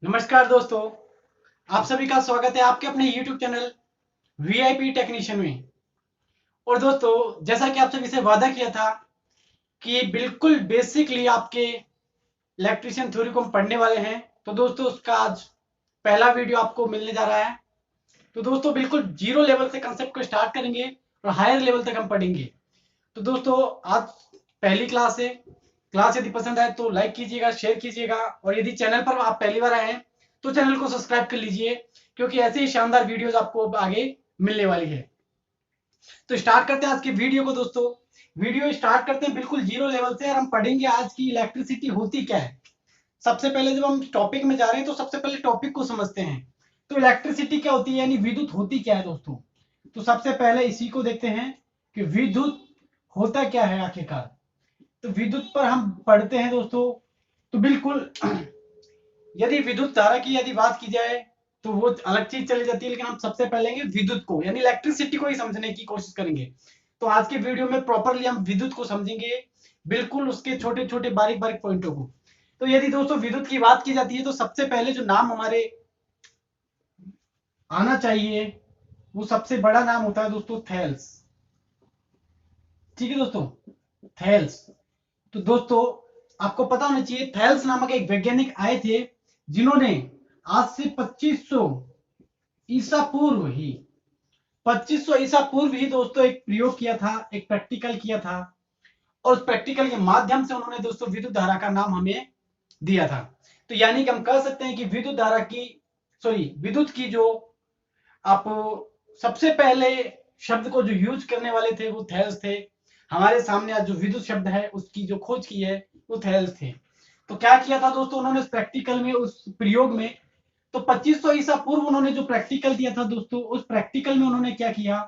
नमस्कार दोस्तों, आप सभी का स्वागत है आपके अपने YouTube चैनल वीआईपी टेक्नीशियन में। और दोस्तों, जैसा कि आप सभी से वादा किया था कि बिल्कुल बेसिकली आपके इलेक्ट्रिशियन थ्योरी को हम पढ़ने वाले हैं, तो दोस्तों उसका आज पहला वीडियो आपको मिलने जा रहा है। तो दोस्तों बिल्कुल जीरो लेवल से कंसेप्ट को स्टार्ट करेंगे और हायर लेवल तक हम पढ़ेंगे। तो दोस्तों आज पहली क्लास है। क्लास यदि पसंद आए तो लाइक कीजिएगा, शेयर कीजिएगा, और यदि चैनल पर आप पहली बार आए हैं तो चैनल को सब्सक्राइब कर लीजिए, क्योंकि ऐसे ही शानदार वीडियोस आपको आगे मिलने वाली है। तो स्टार्ट करते हैं आज की वीडियो को दोस्तों। वीडियो स्टार्ट करते हैं बिल्कुल जीरो लेवल से, और हम पढ़ेंगे आज की इलेक्ट्रिसिटी होती क्या है। सबसे पहले जब हम टॉपिक में जा रहे हैं तो सबसे पहले टॉपिक को समझते हैं। तो इलेक्ट्रिसिटी क्या होती है, यानी विद्युत होती क्या है दोस्तों। तो सबसे पहले इसी को देखते हैं कि विद्युत होता क्या है आखिरकार। तो विद्युत पर हम पढ़ते हैं दोस्तों। तो बिल्कुल यदि विद्युत धारा की यदि बात की जाए तो वो अलग चीज चली जाती है, लेकिन हम सबसे पहले विद्युत को यानी इलेक्ट्रिसिटी को ही समझने की कोशिश करेंगे। तो आज के वीडियो में प्रॉपरली हम विद्युत को समझेंगे, बिल्कुल उसके छोटे छोटे बारीक बारीक पॉइंटों को। तो यदि दोस्तों विद्युत की बात की जाती है तो सबसे पहले जो नाम हमारे आना चाहिए वो सबसे बड़ा नाम होता है दोस्तों थेल्स। ठीक है दोस्तों, थेल्स। तो दोस्तों आपको पता होना चाहिए थेल्स नामक एक वैज्ञानिक आए थे, जिन्होंने आज से 2500 ईसा पूर्व ही 2500 ईसा पूर्व ही दोस्तों एक प्रयोग किया था, एक प्रैक्टिकल किया था। और उस प्रैक्टिकल के माध्यम से उन्होंने दोस्तों विद्युत धारा का नाम हमें दिया था। तो यानी कि हम कह सकते हैं कि विद्युत धारा की विद्युत की जो आप सबसे पहले शब्द को जो यूज करने वाले थे वो थेल्स थे। हमारे सामने आज जो विद्युत शब्द है उसकी जो खोज की है वो थेल्स थे। तो क्या किया था दोस्तों उन्होंने उस प्रैक्टिकल में, उस प्रयोग में। तो 2500 ईसा पूर्व उन्होंने जो प्रैक्टिकल दिया था दोस्तों, उस प्रैक्टिकल में उन्होंने क्या किया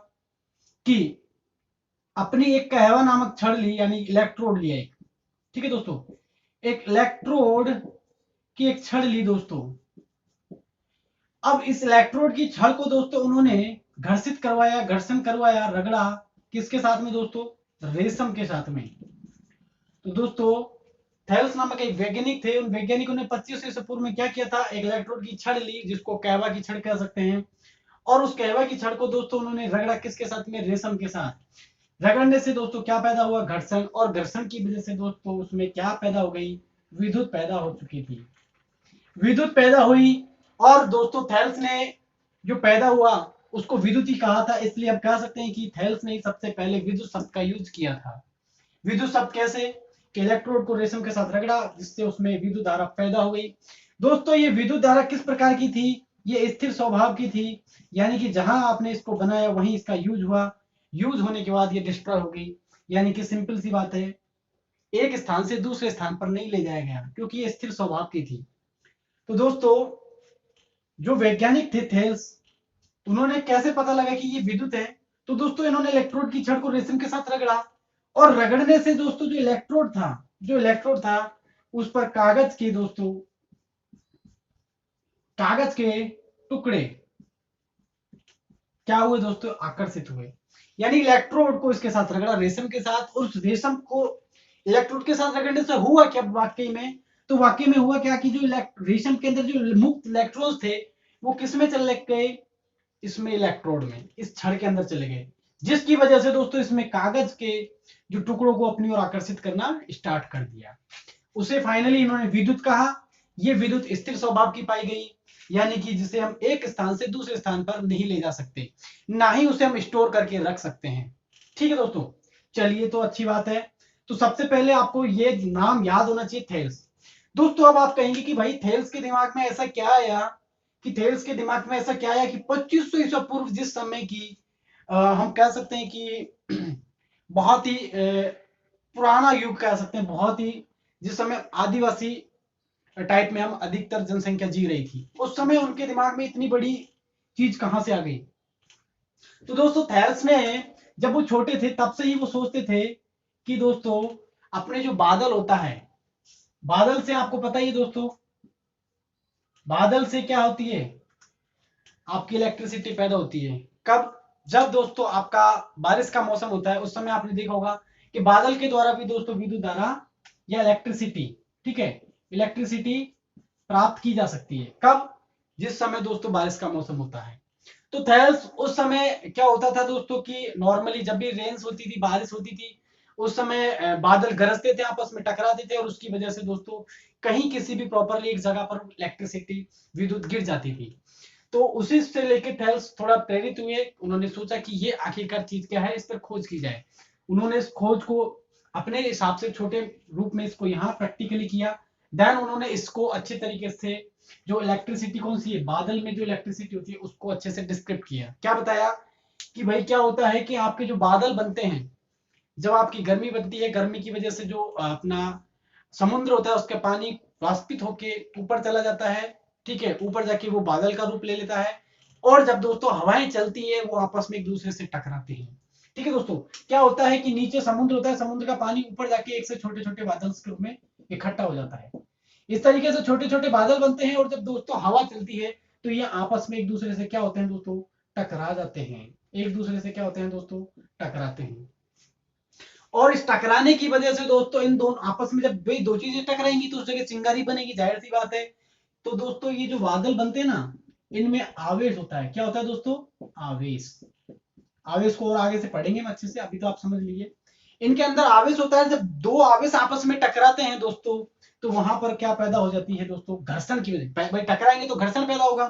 कि अपनी एक कहवा नामक छड़ ली, यानी इलेक्ट्रोड लिया एक। ठीक है दोस्तों, एक इलेक्ट्रोड की एक छड़ ली दोस्तों। अब इस इलेक्ट्रोड की छड़ को दोस्तों उन्होंने घर्षित करवाया, घर्षण करवाया, रगड़ा। किसके साथ में दोस्तों? रेशम के साथ में। तो दोस्तों थेल्स नामक एक वैज्ञानिक थे, उन वैज्ञानिकों ने 25 ईसा पूर्व में क्या किया था, एक इलेक्ट्रोड की छड़ ली जिसको कहवा की छड़ कह सकते हैं। और उस कहवा की छड़ को दोस्तों उन्होंने रगड़ा, किसके साथ में? रेशम के साथ। रगड़ने से दोस्तों क्या पैदा हुआ? घर्षण। और घर्षण की वजह से दोस्तों उसमें क्या पैदा हो गई? विद्युत पैदा हो चुकी थी। विद्युत पैदा हुई। और दोस्तों थेल्स ने जो पैदा हुआ उसको विद्युत ही कहा था, इसलिए हम कह सकते हैं कि थेल्स ने सबसे पहले विद्युत शब्द का यूज किया था। विद्युत शब्द कैसे? कि इलेक्ट्रोड को रेशम के साथ रगड़ा जिससे उसमें विद्युत धारा पैदा हो गई। दोस्तों ये विद्युत धारा किस प्रकार की थी? ये स्थिर स्वभाव की थी, यानी कि जहां आपने इसको बनाया वहीं इसका यूज हुआ। यूज होने के बाद ये डिस्ट्रॉय हो गई। यानी कि सिंपल सी बात है, एक स्थान से दूसरे स्थान पर नहीं ले जाया गया, क्योंकि ये स्थिर स्वभाव की थी। तो दोस्तों जो वैज्ञानिक थे थेल्स, उन्होंने कैसे पता लगा कि ये विद्युत है? तो दोस्तों इन्होंने इलेक्ट्रोड की छड़ को रेशम के साथ रगड़ा, और रगड़ने से दोस्तों जो इलेक्ट्रोड था उस पर कागज के टुकड़े क्या हुए दोस्तों? आकर्षित हुए। यानी इलेक्ट्रोड को इसके साथ रगड़ा, रेशम के साथ, और उस रेशम को इलेक्ट्रोड के साथ रगड़ने से हुआ क्या वाकई में? तो वाकई में हुआ क्या कि जो रेशम के अंदर जो मुक्त इलेक्ट्रॉन्स थे वो किस में चले गए? इसमें इलेक्ट्रोड में, इस छड़ के अंदर चले गए, जिसकी वजह से दोस्तों इसमें कागज के जो टुकड़ों को अपनी ओर आकर्षित करना स्टार्ट कर दिया। उसे फाइनली इन्होंने विद्युत कहा। ये विद्युत स्थिर स्वभाव की पाई गई, यानी कि जिसे हम एक स्थान से दूसरे स्थान पर नहीं ले जा सकते, ना ही उसे हम स्टोर करके रख सकते हैं। ठीक है दोस्तों, चलिए तो अच्छी बात है। तो सबसे पहले आपको ये नाम याद होना चाहिए, थेल्स। दोस्तों अब आप कहेंगे कि भाई थेल्स के दिमाग में ऐसा क्या आया, कि 2500 ईसा पूर्व जिस समय की हम कह सकते हैं कि बहुत ही पुराना युग कह सकते हैं, बहुत ही जिस समय आदिवासी टाइप में हम अधिकतर जनसंख्या जी रही थी, उस समय उनके दिमाग में इतनी बड़ी चीज कहां से आ गई? तो दोस्तों थेल्स ने, जब वो छोटे थे तब से ही वो सोचते थे कि दोस्तों अपने जो बादल होता है, बादल से आपको पता ही है दोस्तों, बादल से क्या होती है? आपकी इलेक्ट्रिसिटी पैदा होती है। कब? जब दोस्तों आपका बारिश का मौसम होता है, उस समय आपने देखा होगा कि बादल के द्वारा भी दोस्तों विद्युत धारा या इलेक्ट्रिसिटी, ठीक है, इलेक्ट्रिसिटी प्राप्त की जा सकती है। कब? जिस समय दोस्तों बारिश का मौसम होता है। तो थेल्स उस समय क्या होता था दोस्तों कि नॉर्मली जब भी रेन्स होती थी, बारिश होती थी, उस समय बादल गरजते थे, आपस में टकराते थे और उसकी वजह से दोस्तों कहीं किसी भी प्रॉपरली एक जगह पर इलेक्ट्रिसिटी, विद्युत गिर जाती थी। तो उसी से लेके थेल्स थोड़ा प्रेरित हुए, उन्होंने सोचा कि ये आखिरकार चीज क्या है, इस पर खोज की जाए। उन्होंने इस खोज को अपने हिसाब से छोटे रूप में इसको यहाँ प्रैक्टिकली किया। देन उन्होंने इसको अच्छे तरीके से, जो इलेक्ट्रिसिटी कौन सी है, बादल में जो इलेक्ट्रिसिटी होती है, उसको अच्छे से डिस्क्रिप्ट किया। क्या बताया कि भाई क्या होता है कि आपके जो बादल बनते हैं, जब आपकी गर्मी बनती है, गर्मी की वजह से जो अपना समुद्र होता है उसका पानी वाष्पित होके ऊपर चला जाता है, ठीक है, ऊपर जाके वो बादल का रूप ले लेता है, और जब दोस्तों हवाएं चलती है वो आपस में एक दूसरे से टकराते हैं। ठीक है दोस्तों, क्या होता है कि नीचे समुद्र होता है, समुद्र का पानी ऊपर जाके एक से छोटे छोटे बादल के रूप में इकट्ठा हो जाता है। इस तरीके से छोटे छोटे बादल बनते हैं, और जब दोस्तों हवा चलती है तो ये आपस में एक दूसरे से क्या होते हैं दोस्तों, टकरा जाते हैं। एक दूसरे से क्या होते हैं दोस्तों, टकराते हैं। और इस टकराने की वजह से दोस्तों इन दोनों आपस में जब भाई दो चीजें टकराएंगी तो उस जगह चिंगारी बनेगी, जाहिर सी बात है। तो दोस्तों ये जो बादल बनते हैं ना, इनमें आवेश होता है। क्या होता है दोस्तों, आवेश। आवेश को और आगे से पढ़ेंगे हम अच्छे से, अभी तो आप समझ लीजिए। इनके अंदर आवेश होता है, जब दो आवेश आपस में टकराते हैं दोस्तों, तो वहां पर क्या पैदा हो जाती है दोस्तों, घर्षण की वजह। भाई टकराएंगे तो घर्षण पैदा होगा,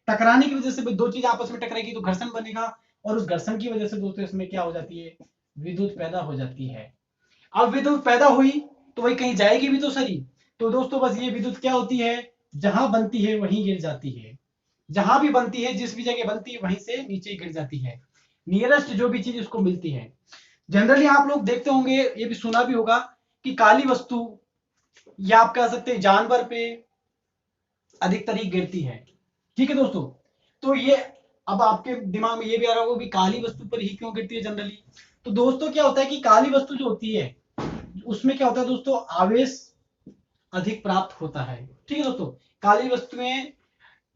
टकराने की वजह से भाई दो चीज आपस में टकराएगी तो घर्षण बनेगा, और उस घर्षण की वजह से दोस्तों इसमें क्या हो जाती है, विद्युत पैदा हो जाती है। अब विद्युत पैदा हुई तो वही कहीं जाएगी भी तो सही। तो दोस्तों बस ये विद्युत क्या होती है, जहां बनती है वहीं गिर जाती है। जहां भी बनती है, जिस भी जगह बनती है, वहीं से नीचे गिर जाती है। नियरेस्ट जो भी चीज उसको मिलती है। जनरली आप लोग देखते होंगे, ये भी सुना भी होगा कि काली वस्तु, या आप कह सकते हैं जानवर पे अधिकतर ही गिरती है। ठीक है दोस्तों, तो ये अब आपके दिमाग में ये भी आ रहा होगा कि काली वस्तु पर ही क्यों गिरती है जनरली। तो दोस्तों क्या होता है कि काली वस्तु जो होती है उसमें क्या होता है दोस्तों, आवेश अधिक प्राप्त होता है। ठीक है दोस्तों, काली वस्तुएं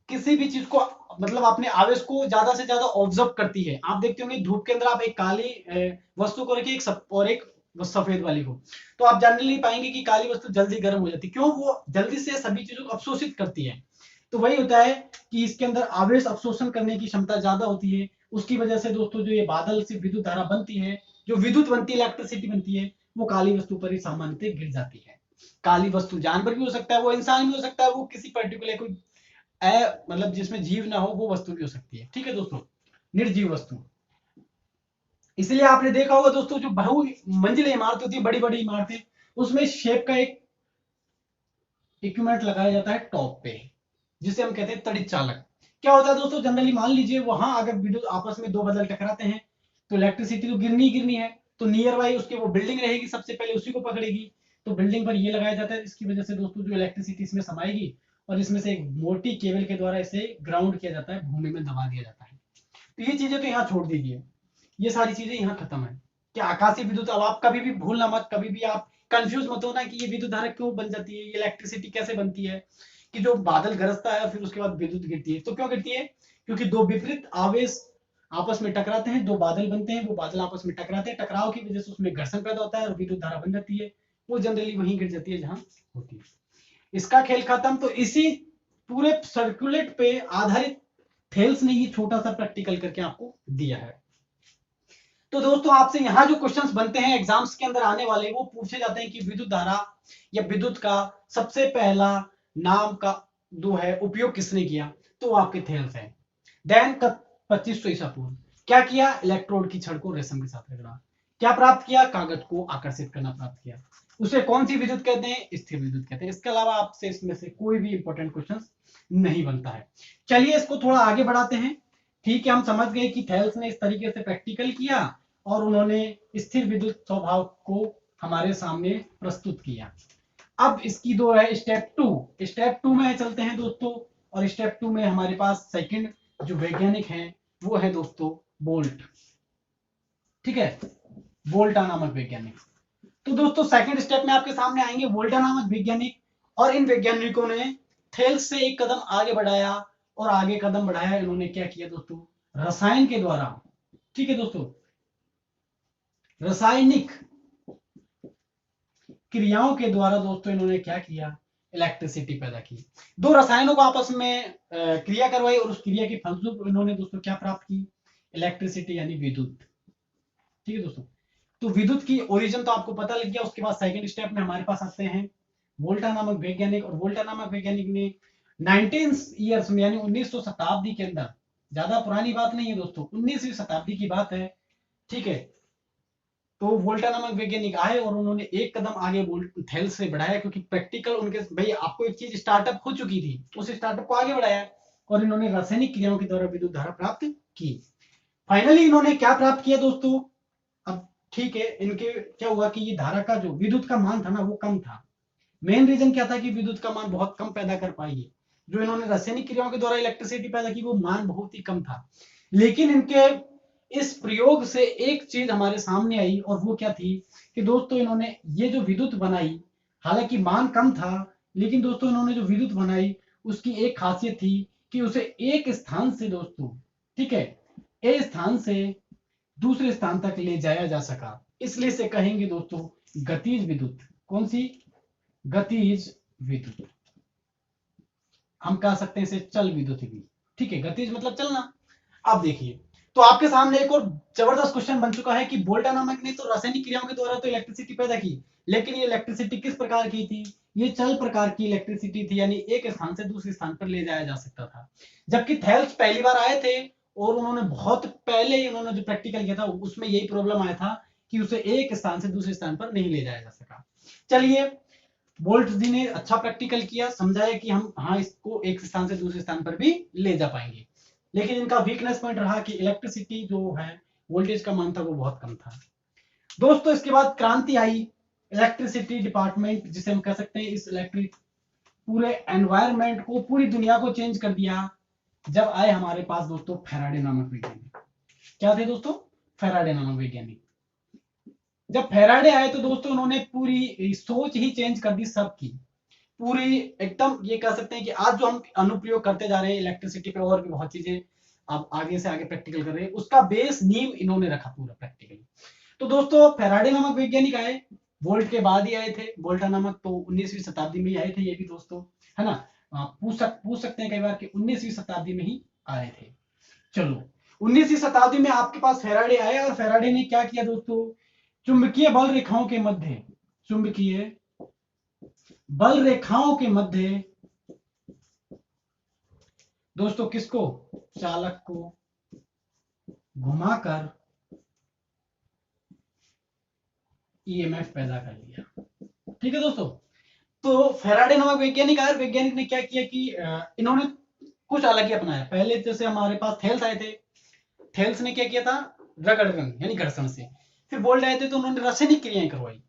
किसी भी चीज को, मतलब अपने आवेश को ज्यादा से ज्यादा ऑब्जर्व करती है। आप देखते होंगे धूप के अंदर आप एक काली वस्तु को रखिए, और एक सफेद वाली को, तो आप जनरली पाएंगे कि काली वस्तु जल्दी गर्म हो जाती है। क्यों? वो जल्दी से सभी चीजों को अवशोषित करती है। तो वही होता है कि इसके अंदर आवेश अवशोषण करने की क्षमता ज्यादा होती है। उसकी वजह से दोस्तों जो ये बादल से विद्युत धारा बनती है, जो विद्युत बनती है, इलेक्ट्रिसिटी बनती है, वो काली वस्तु पर ही सामान्यतः गिर जाती है। काली वस्तु जानवर भी हो सकता है, वो इंसान भी हो सकता है, वो किसी पर्टिकुलर कोई मतलब जिसमें जीव ना हो वो वस्तु भी हो सकती है। ठीक है दोस्तों, निर्जीव वस्तु। इसलिए आपने देखा होगा दोस्तों, जो बहु मंजिले इमारत होती है, बड़ी बड़ी इमारतें, उसमें शेप का एक इक्विपमेंट लगाया जाता है टॉप पे, जिसे हम कहते हैं तड़ित चालक। क्या होता है दोस्तों, जनरली मान लीजिए वहां अगर विद्युत आपस में दो बदल टकराते हैं, तो इलेक्ट्रिसिटी तो गिरनी गिरनी है, तो नियर बाई उसके वो बिल्डिंग रहेगी, सबसे पहले उसी को पकड़ेगी। तो बिल्डिंग पर ये लगाया जाता है, इसकी वजह से दोस्तों जो इलेक्ट्रिसिटी इसमें समाएगी, और इसमें से एक मोटी केबल के द्वारा इसे ग्राउंड किया जाता है, भूमि में दबा दिया जाता है। तो ये चीजें तो यहाँ छोड़ दीजिए, ये सारी चीजें यहाँ खत्म है। क्या आकाशीय विद्युत, अब आप कभी भी भूलना मत, कभी भी आप कंफ्यूज मत होना कि ये विद्युत धारा क्यों बन जाती है, ये इलेक्ट्रिसिटी कैसे बनती है। कि जो बादल गरजता है फिर उसके बाद विद्युत गिरती है, तो क्यों गिरती है? क्योंकि दो विपरीत आवेश आपस में टकराते हैं, दो बादल बनते हैं, वो बादल आपस में टकराते हैं, टकराव की वजह से उसमें घर्षण पैदा होता है और विद्युत धारा बन जाती है। वो जनरली वहीं गिर जाती है जहां होती है। इसका खेल खत्म। तो इसी पूरे सर्कुलेट पे आधारित थेल्स ने ये छोटा सा प्रैक्टिकल करके आपको दिया है। तो दोस्तों आपसे यहां जो क्वेश्चंस बनते हैं एग्जाम्स के अंदर आने वाले, वो पूछे जाते हैं कि विद्युत धारा या विद्युत का सबसे पहला नाम का जो है उपयोग किसने किया, तो वो आपके थेल्स है। देन 2500 ईसा पूर्व क्या किया, इलेक्ट्रोड की छड़ को रेशम के साथ रगड़ा। क्या प्राप्त किया, कागज को आकर्षित करना प्राप्त किया। उसे कौन सी विद्युत कहते हैं, स्थिर विद्युत कहते हैं। इसके अलावा आपसे इसमें से कोई भी इंपॉर्टेंट क्वेश्चन नहीं बनता है। चलिए इसको थोड़ा आगे बढ़ाते हैं। ठीक है, हम समझ गए कि थेल्स ने इस तरीके से प्रैक्टिकल किया और उन्होंने स्थिर विद्युत स्वभाव को हमारे सामने प्रस्तुत किया। अब इसकी दो है स्टेप टू। स्टेप टू में चलते हैं दोस्तों, और स्टेप टू में हमारे पास सेकंड जो वैज्ञानिक हैं वो है दोस्तों बोल्ट। ठीक है, वोल्टा नामक वैज्ञानिक। तो दोस्तों सेकंड स्टेप में आपके सामने आएंगे वोल्टा नामक वैज्ञानिक, और इन वैज्ञानिकों ने थेल्स से एक कदम आगे बढ़ाया, और आगे कदम बढ़ाया इन्होंने क्या किया दोस्तों, रसायन के द्वारा। ठीक है दोस्तों, रासायनिक क्रियाओं के द्वारा दोस्तों इन्होंने क्या किया, इलेक्ट्रिसिटी पैदा की। दो रसायनों को आपस में क्रिया करवाई और उस क्रिया के फलस्वरूप इन्होंने दोस्तों क्या प्राप्त की, इलेक्ट्रिसिटी यानी विद्युत। ठीक है दोस्तों, तो विद्युत की ओरिजिन तो आपको पता लग गया। उसके बाद सेकंड स्टेप में हमारे पास आते हैं वोल्टा नामक वैज्ञानिक, और वोल्टा नामक वैज्ञानिक ने 19 ईयर्स में यानी 1900 शताब्दी के अंदर, ज्यादा पुरानी बात नहीं है दोस्तों, 19वीं शताब्दी की बात है, ठीक है। तो वोल्टा नामक वैज्ञानिक आए और उन्होंने एक कदम आगे थेल्स से बढ़ाया, क्योंकि प्रैक्टिकल उनके भाई आपको एक चीज स्टार्टअप हो चुकी थी, उस स्टार्टअप को आगे बढ़ाया और इन्होंने रासायनिक क्रियाओं के द्वारा विद्युत धारा प्राप्त की। फाइनली इन्होंने क्या प्राप्त किया दोस्तों, अब ठीक है, इनके क्या हुआ कि ये धारा का जो विद्युत का मान था ना वो कम था। मेन रीजन क्या था कि विद्युत का मान बहुत कम पैदा कर पाई, जो इन्होंने रासायनिक क्रियाओं के द्वारा इलेक्ट्रिसिटी पैदा की वो मान बहुत ही कम था। लेकिन इनके इस प्रयोग से एक चीज हमारे सामने आई, और वो क्या थी कि दोस्तों इन्होंने ये जो विद्युत बनाई, हालांकि मान कम था, लेकिन दोस्तों इन्होंने जो विद्युत बनाई उसकी एक खासियत थी कि उसे एक स्थान से दोस्तों, ठीक है, ए स्थान से दूसरे स्थान तक ले जाया जा सका। इसलिए से कहेंगे दोस्तों गतिज विद्युत। कौन सी, गतिज विद्युत। हम कह सकते हैं इसे चल विद्युत भी, ठीक है, गतिज मतलब चलना। अब देखिए, तो आपके सामने एक और जबरदस्त क्वेश्चन बन चुका है कि वोल्टा नामक ने तो रासायनिक क्रियाओं के द्वारा तो इलेक्ट्रिसिटी पैदा की, लेकिन ये इलेक्ट्रिसिटी किस प्रकार की थी, ये चल प्रकार की इलेक्ट्रिसिटी थी, यानी एक स्थान से दूसरे स्थान पर ले जाया जा सकता था। जबकि थेल्स पहली बार आए थे और उन्होंने बहुत पहले उन्होंने जो प्रैक्टिकल किया था उसमें यही प्रॉब्लम आया था कि उसे एक स्थान से दूसरे स्थान पर नहीं ले जाया जा सका। चलिए, बोल्ट जी ने अच्छा प्रैक्टिकल किया, समझाया कि हम हाँ इसको एक स्थान से दूसरे स्थान पर भी ले जा पाएंगे, लेकिन इनका वीकनेस पॉइंट रहा कि इलेक्ट्रिसिटी जो है वोल्टेज का मान था वो बहुत कम था। दोस्तों इसके बाद क्रांति आई इलेक्ट्रिसिटी डिपार्टमेंट, जिसे हम कह सकते हैं इस इलेक्ट्रिक पूरे एनवायरमेंट को, पूरी दुनिया को चेंज कर दिया, जब आए हमारे पास दोस्तों फैराडे नामक वैज्ञानिक। क्या थे दोस्तों, फैराडे नामक वैज्ञानिक। जब फैराडे आए तो दोस्तों उन्होंने पूरी सोच ही चेंज कर दी सबकी, पूरी एकदम ये कह सकते हैं कि आज जो हम अनुप्रयोग करते जा रहे हैं इलेक्ट्रिसिटी पे, और भी बहुत चीजें आप आगे से आगे प्रैक्टिकल कर रहे हैं, उसका बेस नींव इन्होंने रखा पूरा प्रैक्टिकली। तो दोस्तों फैराडे नामक वैज्ञानिक आए, वोल्ट के बाद ही आए थे, वोल्टा नामक तो 19वीं शताब्दी में ही आए थे ये भी दोस्तों, है ना। आप पूछ सकते हैं कई बार कि 19वीं शताब्दी में ही आए थे। चलो, 19वीं शताब्दी में आपके पास फैराडे आए, और फैराडे ने क्या किया दोस्तों, चुंबकीय बल रेखाओं के मध्य, चुंबकीय बल रेखाओं के मध्य दोस्तों किसको, चालक को घुमाकर ईएमएफ पैदा कर लिया। ठीक है दोस्तों, तो फैराडे नामक वैज्ञानिक आए, वैज्ञानिक ने क्या किया कि इन्होंने कुछ अलग ही अपनाया। पहले जैसे हमारे पास थेल्स आए थे, थेल्स ने क्या किया था, रगड़न यानी घर्षण से। फिर बोल्ट आए थे तो उन्होंने रासायनिक क्रियाएं करवाई।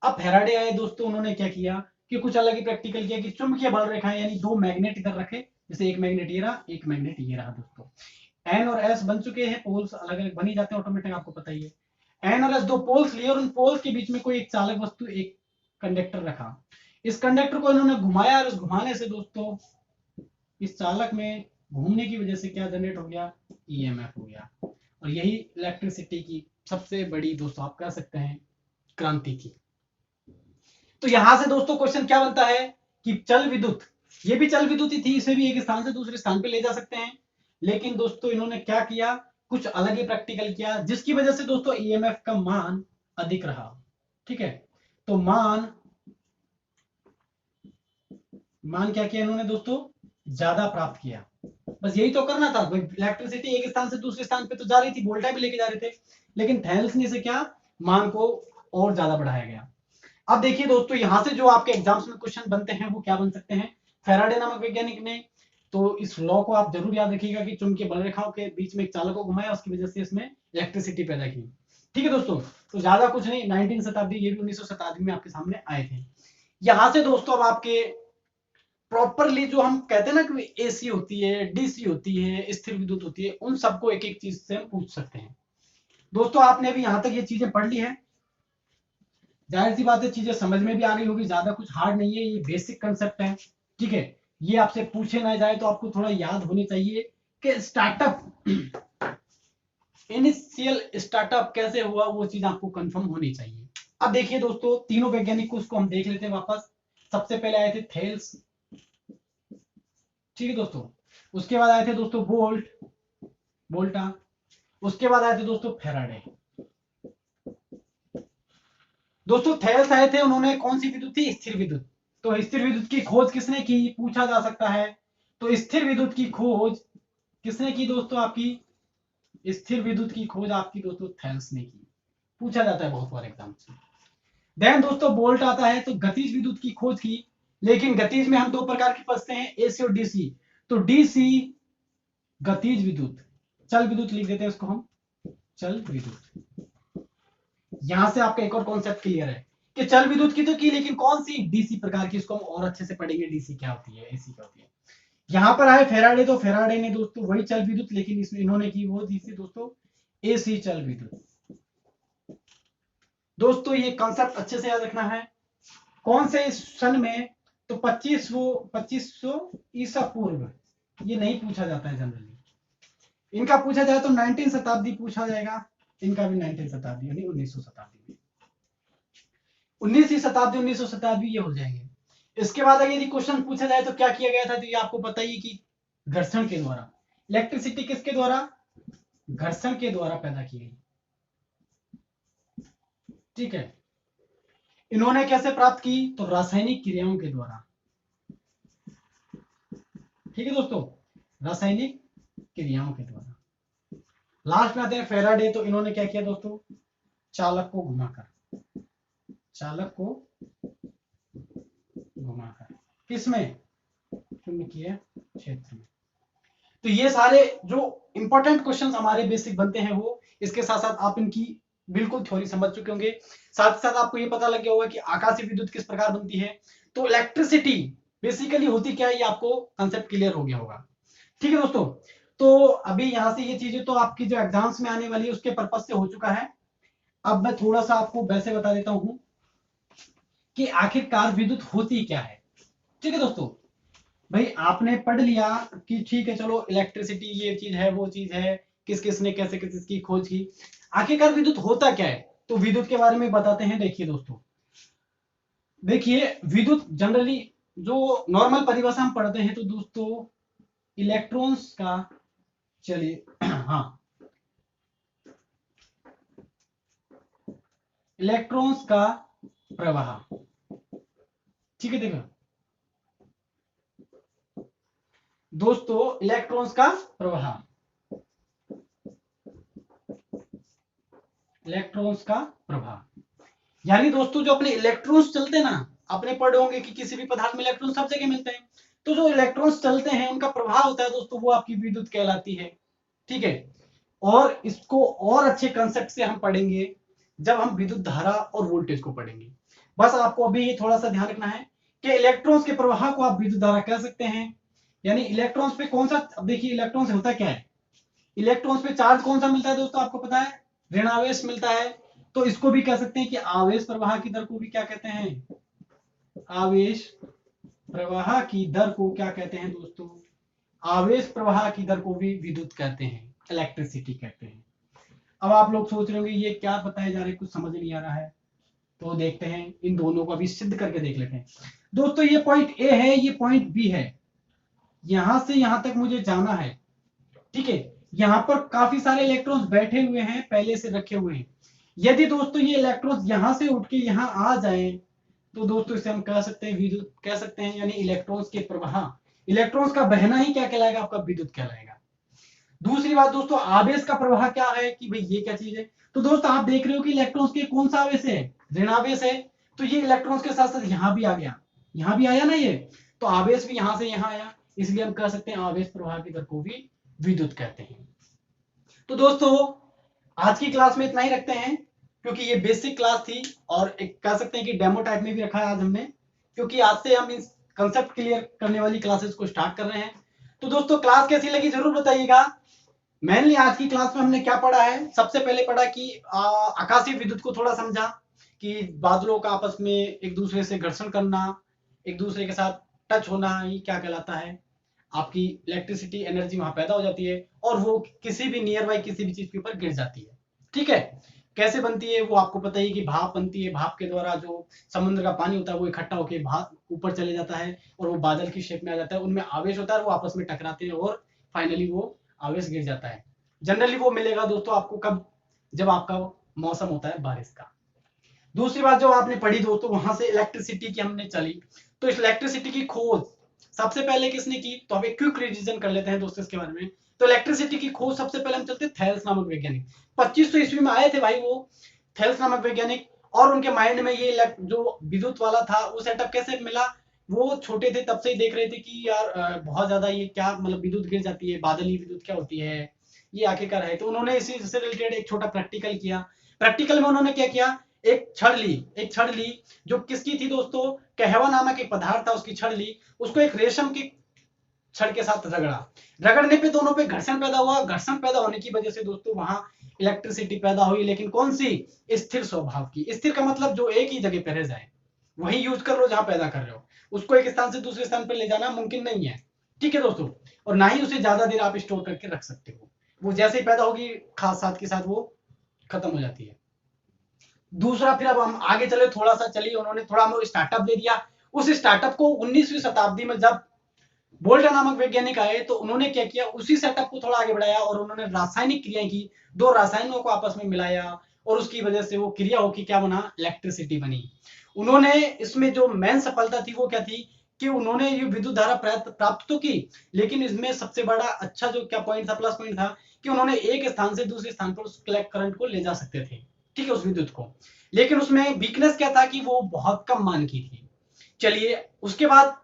अब फैराडे आए दोस्तों, उन्होंने क्या किया कि कुछ अलग ही प्रैक्टिकल किया कि चुंबकीय बल रेखाएं यानी दो मैग्नेट इधर रखे, जैसे एक मैग्नेट ये रहा, एक मैग्नेट ये रहा दोस्तों, एन और एस बन चुके हैं, पोल्स अलग अलग बनी जाते हैं ऑटोमेटिक, आपको पता ही है। एन और एस दो पोल्स लिए और उन पोल्स के बीच में कोई एक चालक वस्तु, एक कंडक्टर रखा। इस कंडक्टर को इन्होंने घुमाया, और इस घुमाने से दोस्तों इस चालक में घूमने की वजह से क्या जनरेट हो गया, ईएमएफ हो गया। और यही इलेक्ट्रिसिटी की सबसे बड़ी दोस्तों आप कह सकते हैं क्रांति थी। तो यहां से दोस्तों क्वेश्चन क्या बनता है कि चल विद्युत, ये भी चल विद्युत ही थी, इसे भी एक स्थान से दूसरे स्थान पे ले जा सकते हैं, लेकिन दोस्तों इन्होंने क्या किया, कुछ अलग ही प्रैक्टिकल किया, जिसकी वजह से दोस्तों ईएमएफ का मान अधिक रहा। ठीक है, तो मान क्या किया इन्होंने दोस्तों, ज्यादा प्राप्त किया। बस यही तो करना था, इलेक्ट्रिसिटी एक स्थान से दूसरे स्थान पे तो जा रही थी, वोल्टा भी लेके जा रहे थे, लेकिन थेल्स ने से क्या, मान को और ज्यादा बढ़ाया गया। अब देखिए दोस्तों, यहां से जो आपके एग्जाम्स में क्वेश्चन बनते हैं वो क्या बन सकते हैं, फैराडे नामक वैज्ञानिक ने तो इस लॉ को आप जरूर याद रखिएगा कि चुंबकीय बल रेखाओं के बीच में एक चालक को घुमाया, उसकी वजह से इसमें इलेक्ट्रिसिटी पैदा की। ठीक है दोस्तों, तो ज्यादा कुछ नहीं, 19 शताब्दी, ये भी 1900 शताब्दी में आपके सामने आए थे। यहां से दोस्तों अब आपके प्रॉपरली जो हम कहते हैं ना कि एसी होती है, डीसी होती है, स्थिर विद्युत होती है, उन सबको एक एक चीज से हम पूछ सकते हैं। दोस्तों आपने अभी यहां तक ये चीजें पढ़ ली है, जाहिर सी बात है चीजें समझ में भी आ गई होगी, ज्यादा कुछ हार्ड नहीं है, ये बेसिक कंसेप्ट है। ठीक है, ये आपसे पूछे ना जाए तो आपको थोड़ा याद होनी चाहिए कि स्टार्टअप, इनिशियल स्टार्टअप कैसे हुआ, वो चीज आपको कंफर्म होनी चाहिए। अब देखिए दोस्तों, तीनों वैज्ञानिक को उसको हम देख लेते हैं वापस। सबसे पहले आए थे थेल्स, ठीक है दोस्तों। उसके बाद आए थे दोस्तों वोल्टा। उसके बाद आए थे दोस्तों फैराडे। दोस्तों थेल्स आए थे, उन्होंने कौन सी विद्युत थी? स्थिर विद्युत। तो स्थिर विद्युत की खोज किसने की, पूछा जा सकता है। तो स्थिर विद्युत की खोज किसने की दोस्तों? आपकी स्थिर विद्युत की खोज आपकी दोस्तों थेल्स ने की। पूछा जाता है बहुत बार एग्जाम से। देन दोस्तों बोल्ट आता है, तो गतिज विद्युत की खोज की। लेकिन गतिज में हम दो प्रकार की पढ़ते हैं, एसी और डीसी। तो डीसी गतिज विद्युत, चल विद्युत लिख देते हैं उसको हम, चल विद्युत। यहां से आपका एक और कॉन्सेप्ट क्लियर है कि चल विद्युत की तो की, लेकिन कौन सी? डीसी प्रकार की। इसको हम और अच्छे से पढ़ेंगे, डीसी क्या होती है, एसी क्या होती है। यहां पर आए फेराडे, तो फेराडे ने दोस्तों वही चल विद्युत, लेकिन इसमें इन्होंने की वो डीसी दोस्तों, एसी चल विद्युत। दोस्तों ये कॉन्सेप्ट अच्छे से याद रखना है। कौन से सन में? तो 2500 ईसा पूर्व। ये नहीं पूछा जाता है जनरली। इनका पूछा जाए तो 19 शताब्दी पूछा जाएगा। इनका भी 19 शताब्दी यानी 1900 शताब्दी में, 19वीं शताब्दी 1900 शताब्दी ये हो जाएंगे। इसके बाद अगर यदि क्वेश्चन पूछा जाए तो क्या किया गया था, तो ये आपको पता ही कि घर्षण के द्वारा। इलेक्ट्रिसिटी किसके द्वारा? घर्षण के द्वारा पैदा की गई, ठीक है। इन्होंने कैसे प्राप्त की? तो रासायनिक क्रियाओं के द्वारा, ठीक है दोस्तों, रासायनिक क्रियाओं के द्वारा। लास्ट में आते हैं फेराडे, तो इन्होंने क्या किया दोस्तों? चालक को घुमाकर, चालक को घुमाकर किसमें? चुंबकीय क्षेत्र में। तो ये सारे जो इंपॉर्टेंट क्वेश्चंस हमारे बेसिक बनते हैं वो, इसके साथ साथ आप इनकी बिल्कुल थ्योरी समझ चुके होंगे। साथ ही साथ आपको ये पता लग गया होगा कि आकाशीय विद्युत किस प्रकार बनती है। तो इलेक्ट्रिसिटी बेसिकली होती क्या है, ये आपको कंसेप्ट क्लियर हो गया होगा, ठीक है दोस्तों। तो अभी यहां से ये चीजें तो आपकी जो एग्जाम्स में आने वाली है उसके पर्पज से हो चुका है। अब मैं थोड़ा सा आपको वैसे बता देता हूं कि आखिरकार विद्युत होती क्या है, ठीक है दोस्तों। भाई आपने पढ़ लिया कि ठीक है चलो इलेक्ट्रिसिटी ये चीज है वो चीज है, किस किसने कैसे किसकी खोज की। आखिरकार विद्युत होता क्या है, तो विद्युत के बारे में बताते हैं। देखिए दोस्तों, देखिए विद्युत जनरली जो नॉर्मल परिभाषा हम पढ़ते हैं, तो दोस्तों इलेक्ट्रॉन्स का, चलिए हाँ, इलेक्ट्रॉन्स का प्रवाह, ठीक है। देखो दोस्तों, इलेक्ट्रॉन्स का प्रवाह, इलेक्ट्रॉन्स का प्रवाह, यानी दोस्तों जो अपने इलेक्ट्रॉन्स चलते हैं ना, आपने पढ़े होंगे कि किसी भी पदार्थ में इलेक्ट्रॉन सब जगह मिलते हैं। तो जो इलेक्ट्रॉन्स चलते हैं उनका प्रवाह होता है दोस्तों, वो आपकी विद्युत कहलाती है, ठीक है। और इसको और अच्छे कंसेप्ट से हम पढ़ेंगे जब हम विद्युत धारा और वोल्टेज को पढ़ेंगे। बस आपको अभी ये थोड़ा सा ध्यान रखना है कि इलेक्ट्रॉन्स के प्रवाह को आप विद्युत धारा कह सकते हैं। यानी इलेक्ट्रॉन्स पे कौन सा, अब देखिए इलेक्ट्रॉन्स होता क्या है, इलेक्ट्रॉन्स पे चार्ज कौन सा मिलता है दोस्तों, आपको पता है, ऋणावेश मिलता है। तो इसको भी कह सकते हैं कि आवेश प्रवाह की दर को भी क्या कहते हैं, आवेश प्रवाह की दर को क्या कहते हैं दोस्तों, आवेश प्रवाह की दर को भी विद्युत कहते हैं, इलेक्ट्रिसिटी कहते हैं। अब आप लोग सोच रहे होंगे ये क्या बताए जा रहे हैं, कुछ समझ नहीं आ रहा है। तो देखते हैं, इन दोनों को अभी सिद्ध करके देख लेते हैं। दोस्तों ये पॉइंट ए है, ये पॉइंट बी है, यहां से यहां तक मुझे जाना है, ठीक है। यहां पर काफी सारे इलेक्ट्रॉन्स बैठे हुए हैं, पहले से रखे हुए हैं। यदि दोस्तों ये इलेक्ट्रॉन्स यहां से उठ के यहां आ जाए, तो दोस्तों इसे हम कह सकते हैं विद्युत कह सकते हैं, यानी इलेक्ट्रॉन्स के प्रवाह, इलेक्ट्रॉन्स का बहना ही क्या कहलाएगा, आपका विद्युत कहलाएगा। दूसरी बात दोस्तों, आवेश का प्रवाह क्या है, कि भाई ये क्या चीज है। तो दोस्तों आप देख रहे हो कि इलेक्ट्रॉन्स के कौन सा आवेश है, ऋणावेश है। तो ये इलेक्ट्रॉन्स के साथ साथ यहां भी आ गया, यहां भी आया ना ये, तो आवेश भी यहां से यहां आया, इसलिए हम कह सकते हैं आवेश प्रवाह की दर को भी विद्युत कहते हैं। तो दोस्तों आज की क्लास में इतना ही रखते हैं, क्योंकि ये बेसिक क्लास थी और एक कह सकते हैं कि डेमो टाइप में भी रखा है आज हमने, क्योंकि आज से हम इस कंसेप्ट क्लियर करने वाली क्लासेस को स्टार्ट कर रहे हैं। तो दोस्तों क्लास कैसी लगी जरूर बताइएगा। मेनली आज की क्लास में हमने क्या पढ़ा है, सबसे पहले पढ़ा कि आकाशीय विद्युत को थोड़ा समझा, कि बादलों का आपस में एक दूसरे से घर्षण करना, एक दूसरे के साथ टच होना, ये क्या कहलाता है, आपकी इलेक्ट्रिसिटी एनर्जी वहां पैदा हो जाती है और वो किसी भी नियर बाई किसी भी चीज के ऊपर गिर जाती है, ठीक है। कैसे बनती है वो आपको पता ही कि भाप बनती है, भाप के द्वारा जो समुद्र का पानी होता है वो इकट्ठा होकर भाप ऊपर चले जाता है और वो बादल की शेप में आ जाता है, उनमें आवेश होता है, वो आपस में टकराते हैं और फाइनली वो आवेश गिर जाता है। जनरली वो मिलेगा दोस्तों आपको कब, जब आपका मौसम होता है बारिश का। दूसरी बात जो आपने पढ़ी दोस्तों, वहां से इलेक्ट्रिसिटी की हमने चली, तो इस इलेक्ट्रिसिटी की खोज सबसे पहले किसने की, तो अब एक क्विक रिवीजन कर लेते हैं दोस्तों इसके बारे में। तो इलेक्ट्रिसिटी की खोज सबसे पहले हम चलते थेल्स नामक वैज्ञानिक, 2500 ईस्वी में आए थे भाई वो थेल्स नामक वैज्ञानिक, और उनके माइंड में ये जो विद्युत वाला था वो सेटअप कैसे मिला। वो छोटे थे तब से ही देख रहे थे कि यार बहुत ज्यादा ये क्या मतलब विद्युत गिर जाती है, बादली विद्युत क्या होती है, ये आखिरकार है। तो उन्होंने इसी से रिलेटेड एक छोटा प्रैक्टिकल किया। प्रैक्टिकल में उन्होंने क्या किया, एक छड़ ली जो किसकी थी दोस्तों, कहवा नामक एक पदार्थ था उसकी छड़ ली, उसको एक रेशम की छड़ के साथ रगड़ा, रगड़ने पे दोनों पे घर्षण पैदा हुआ, घर्षण पैदा होने की वजह से दोस्तों वहां इलेक्ट्रिसिटी पैदा हुई, लेकिन कौन सी, स्थिर स्वभाव की। स्थिर का मतलब जो एक ही जगह पे रह जाए, वही यूज कर लो जहां पैदा कर रहे हो, उसको एक स्थान से दूसरे स्थान पर ले जाना मुमकिन नहीं है, ठीक है दोस्तों। और ना ही उसे ज्यादा देर आप स्टोर करके रख सकते हो, वो जैसे ही पैदा होगी खास साथ के साथ वो खत्म हो जाती है। दूसरा फिर अब हम आगे चले, थोड़ा सा चलिए, उन्होंने थोड़ा हमें स्टार्टअप दे दिया। उस स्टार्टअप को 19वीं शताब्दी में जब बोल्टा नामक वैज्ञानिक आए तो उन्होंने क्या किया, उसी सेटअप को थोड़ा आगे बढ़ाया और उन्होंने रासायनिक क्रियाएं की, दो रासायनों को आपस में मिलाया और उसकी वजह से वो क्रिया होकर क्या बना, इलेक्ट्रिसिटी बनी। उन्होंने इसमें जो मेन सफलता थी वो क्या थी कि उन्होंने ये विद्युत धारा प्राप्त तो की, लेकिन इसमें सबसे बड़ा अच्छा जो क्या पॉइंट था, प्लस पॉइंट था कि उन्होंने एक स्थान से दूसरे स्थान पर उस करंट को ले जा सकते थे, ठीक है, उस विद्युत को। लेकिन उसमें वीकनेस क्या था कि वो बहुत कम मान की थी। चलिए उसके बाद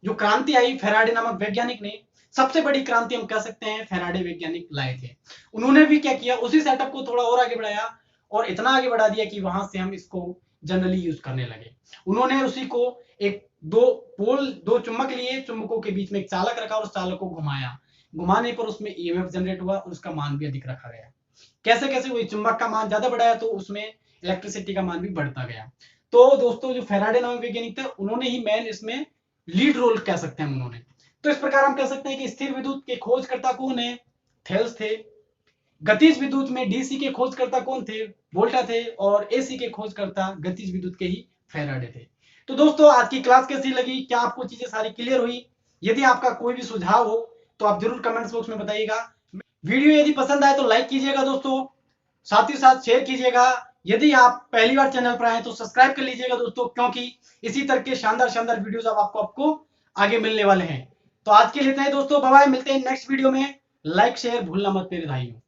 जो क्रांति आई, फेराडे नामक वैज्ञानिक ने सबसे बड़ी क्रांति हम कह सकते हैं फेराडे वैज्ञानिक लाए थे। उन्होंने भी क्या किया, उसी सेटअप को थोड़ा और आगे बढ़ाया और इतना आगे बढ़ा दिया कि वहां से हम इसको जनरली यूज करने लगे। उन्होंने उसी को एक दो चुंबक लिए, चुंबकों के बीच में एक चालक रखा और उस चालक को घुमाया, घुमाने पर उसमें ईएमएफ जनरेट हुआ और उसका मान भी अधिक रखा गया। कैसे कैसे हुई, चुंबक का मान ज्यादा बढ़ाया तो उसमें इलेक्ट्रिसिटी का मान भी बढ़ता गया। तो दोस्तों जो फेराडे नामक वैज्ञानिक थे उन्होंने ही मैन इसमें लीड रोल कह सकते हैं उन्होंने। तो इस प्रकार हम कह सकते हैं कि स्थिर विद्युत के खोजकर्ता कौन है, थेल्स थे। गतिज विद्युत में डीसी के खोजकर्ता कौन थे, वोल्टा थे। और एसी के खोजकर्ता गतिज विद्युत के ही फेराडे थे। तो दोस्तों आज की क्लास कैसी लगी, क्या आपको चीजें सारी क्लियर हुई? यदि आपका कोई भी सुझाव हो तो आप जरूर कमेंट्स बॉक्स में बताइएगा। वीडियो यदि पसंद आए तो लाइक कीजिएगा दोस्तों, साथ ही साथ शेयर कीजिएगा। यदि आप पहली बार चैनल पर आए तो सब्सक्राइब कर लीजिएगा दोस्तों, क्योंकि इसी तरह के शानदार शानदार वीडियोस अब आपको आगे मिलने वाले हैं। तो आज के लिए इतना ही दोस्तों, बाय बाय, मिलते हैं नेक्स्ट वीडियो में। लाइक शेयर भूलना मत मेरे भाइयों।